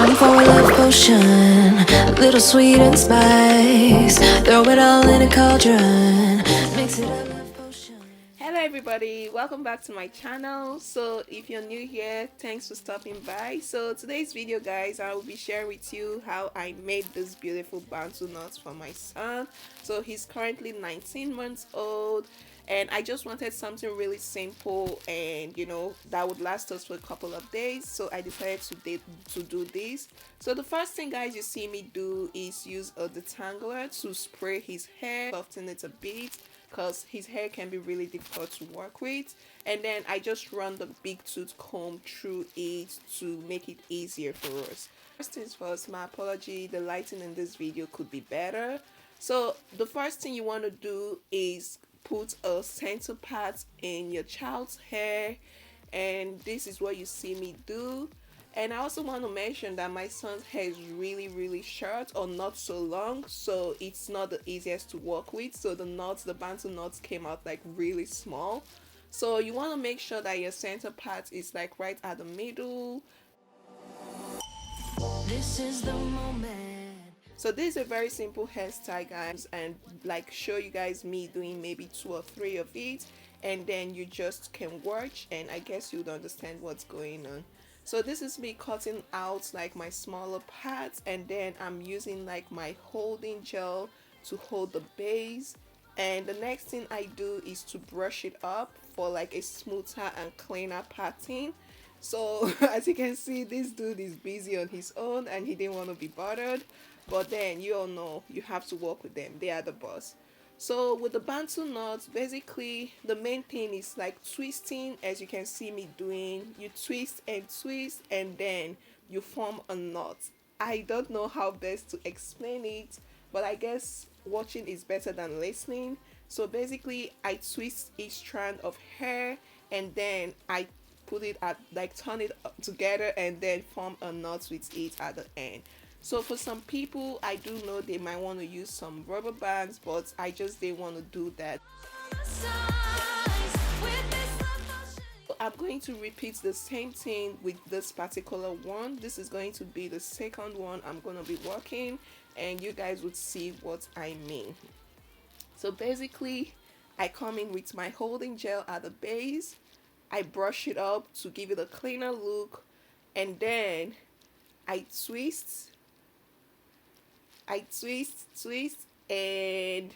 Time for a love potion, little sweet and spice. Throw it all in a cauldron, mix it up, love potion. Hello everybody, welcome back to my channel. So if you're new here, thanks for stopping by. So today's video, guys, I will be sharing with you how I made this beautiful Bantu knots for my son. So he's currently 19 months old, and I just wanted something really simple and that would last us for a couple of days. So I decided to do this. So the first thing, guys, you see me do is use a detangler to spray his hair, soften it a bit, because his hair can be really difficult to work with. And then I just run the big tooth comb through it to make it easier for us. First things first, my apology, the lighting in this video could be better. So the first thing you want to do is put a center part in your child's hair, and this is what you see me do. And I also want to mention that my son's hair is really short, or not so long, so it's not the easiest to work with. So the knots, the Bantu knots, came out like really small. So you want to make sure that your center part is like right at the middle. This is the moment. So this is a very simple hairstyle, guys, and like show you guys me doing maybe 2 or 3 of it, and then you just can watch and I guess you'd understand what's going on. So this is me cutting out like my smaller parts, and then I'm using like my holding gel to hold the base. And the next thing I do is to brush it up for like a smoother and cleaner pattern. So as you can see, this dude is busy on his own and he didn't want to be bothered, but then you all know you have to work with them, they are the boss. So with the Bantu knots, basically the main thing is like twisting, as you can see me doing. You twist and then you form a knot. I don't know how best to explain it, but I guess watching is better than listening. So basically I twist each strand of hair and then I put it at, like, turn it together and then form a knot with it at the end. So for some people, I do know they might want to use some rubber bands, but I just didn't want to do that. I'm going to repeat the same thing with this particular one. This is going to be the second one I'm going to be working, and you guys would see what I mean. So basically, I come in with my holding gel at the base. I brush it up to give it a cleaner look, and then I twist, and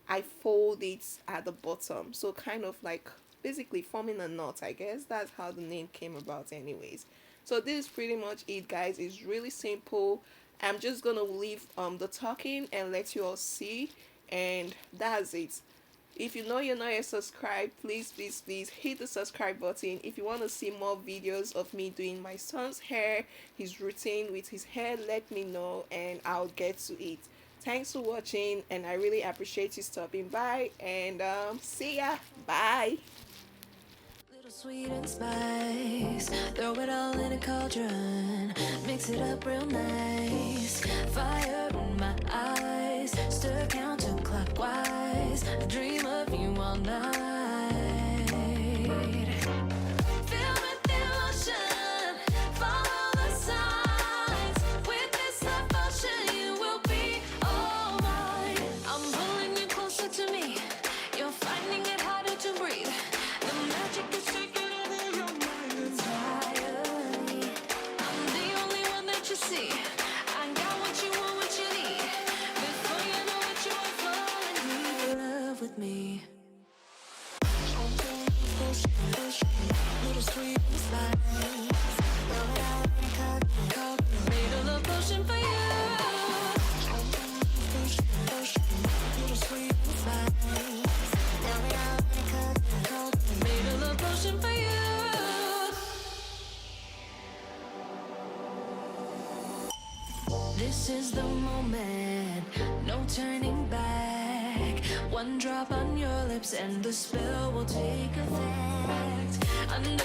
I fold it at the bottom. So kind of like basically forming a knot, I guess. That's how the name came about anyways. So this is pretty much it, guys. It's really simple. I'm just gonna leave the talking and let you all see, and that's it. If you know you're not yet subscribed, please hit the subscribe button. If you want to see more videos of me doing my son's hair, his routine with his hair, let me know and I'll get to it. Thanks for watching, and I really appreciate you stopping by, and see ya. Bye. Little sweet and spice. Throw it all in a cauldron, mix it up real nice. Fire in my eyes, stir counterclockwise. I dream of you all night. Feel with the emotion, follow the signs. With this love potion, you will be all mine. I'm pulling you closer to me. You're finding it harder to breathe. The magic is taking over your mind entirely. I'm the only one that you see. I got what you want, what you need. Before you know it, you are falling deep in love with me. Little sweet spice. Made a love potion for you. Little sweet spice. Made a love potion for you. This is the moment, no turning back. One drop on your lips and the spell will take effect. Under